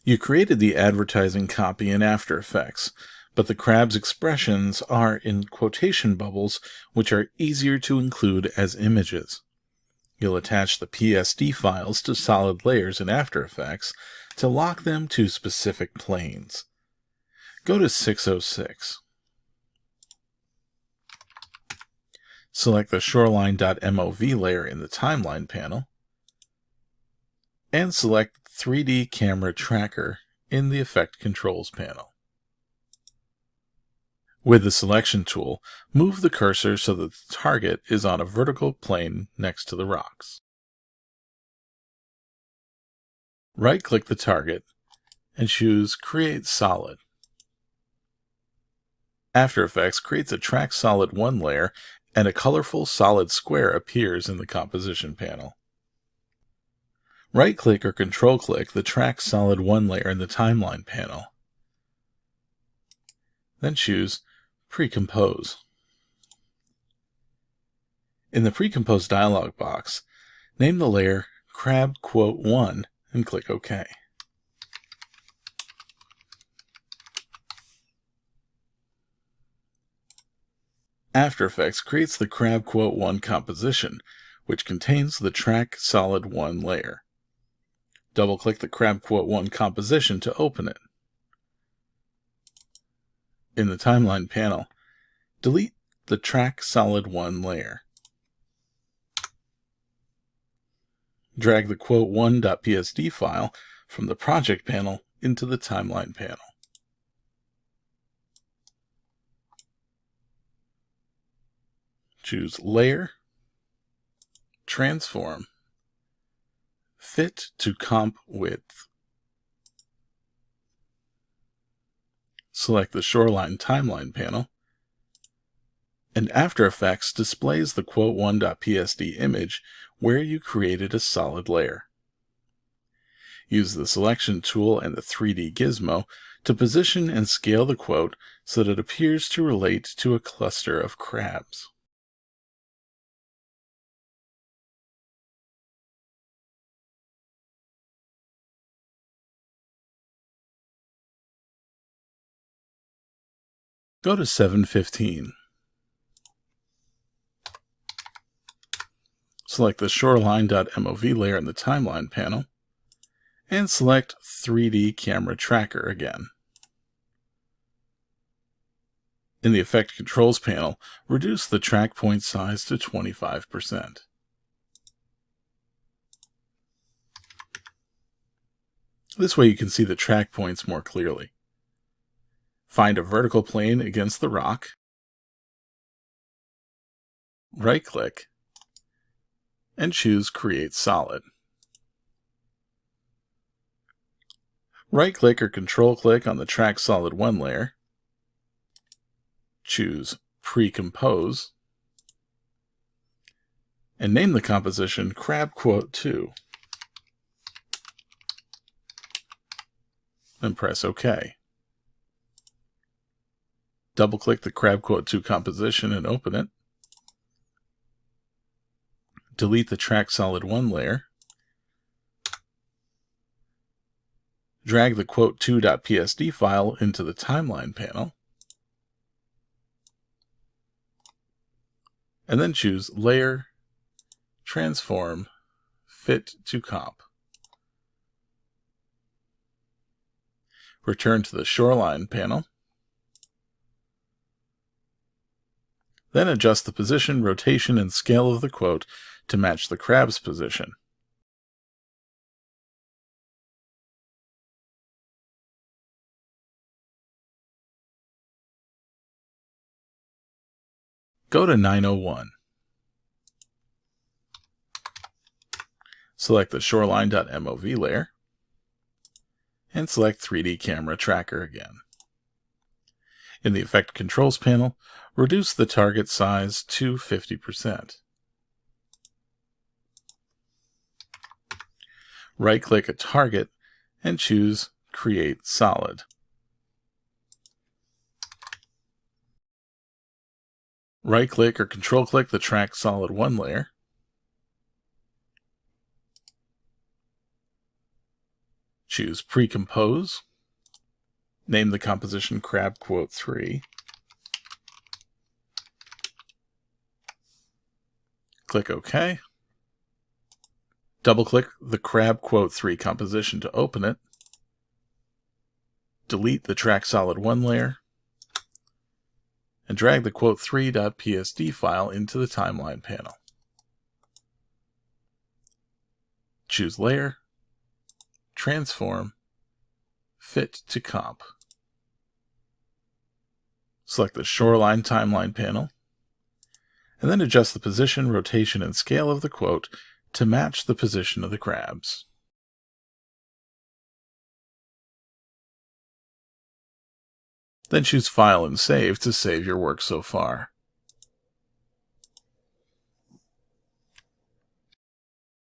You created the advertising copy in After Effects, but the crab's expressions are in quotation bubbles, which are easier to include as images. You'll attach the PSD files to solid layers in After Effects to lock them to specific planes. Go to 606. Select the shoreline.mov layer in the Timeline panel, and select 3D Camera Tracker in the Effect Controls panel. With the Selection tool, move the cursor so that the target is on a vertical plane next to the rocks. Right-click the target and choose Create Solid. After Effects creates a Track Solid 1 layer, and a colorful solid square appears in the Composition panel. Right-click or Control-click the Track Solid 1 layer in the Timeline panel. Then choose Pre-compose. In the Pre-compose dialog box, name the layer Crab Quote 1 and click OK. After Effects creates the Crab Quote 1 composition, which contains the Track Solid 1 layer. Double-click the Crab Quote 1 composition to open it. In the Timeline panel, delete the Track Solid 1 layer. Drag the quote1.psd file from the Project panel into the Timeline panel. Choose Layer, Transform, Fit to Comp Width. Select the Shoreline Timeline panel, and After Effects displays the quote1.psd image where you created a solid layer. Use the Selection tool and the 3D gizmo to position and scale the quote so that it appears to relate to a cluster of crabs. Go to 715. Select the shoreline.mov layer in the Timeline panel, and select 3D Camera Tracker again. In the Effect Controls panel, reduce the track point size to 25%. This way you can see the track points more clearly. Find a vertical plane against the rock, right-click, and choose Create Solid. Right-click or Control-click on the Track Solid 1 layer, choose Pre-compose, and name the composition Crab Quote 2, and press OK. Double-click the Crab Quote 2 composition and open it. Delete the Track Solid 1 layer. Drag the quote2.psd file into the Timeline panel. And then choose Layer, Transform, Fit to Comp. Return to the Shoreline panel. Then adjust the position, rotation, and scale of the quote to match the crab's position. Go to 901. Select the shoreline.mov layer, and select 3D Camera Tracker again. In the Effect Controls panel, reduce the target size to 50%. Right-click a target and choose Create Solid. Right-click or Control-click the Track Solid 1 layer. Choose Pre-Compose. Name the composition Crab Quote 3. Click OK. Double-click the Crab Quote 3 composition to open it. Delete the Track Solid 1 layer. And drag the quote3.psd file into the timeline panel. Choose Layer, Transform, Fit to Comp. Select the Shoreline Timeline panel, and then adjust the position, rotation, and scale of the quote to match the position of the crabs. Then choose File and Save to save your work so far.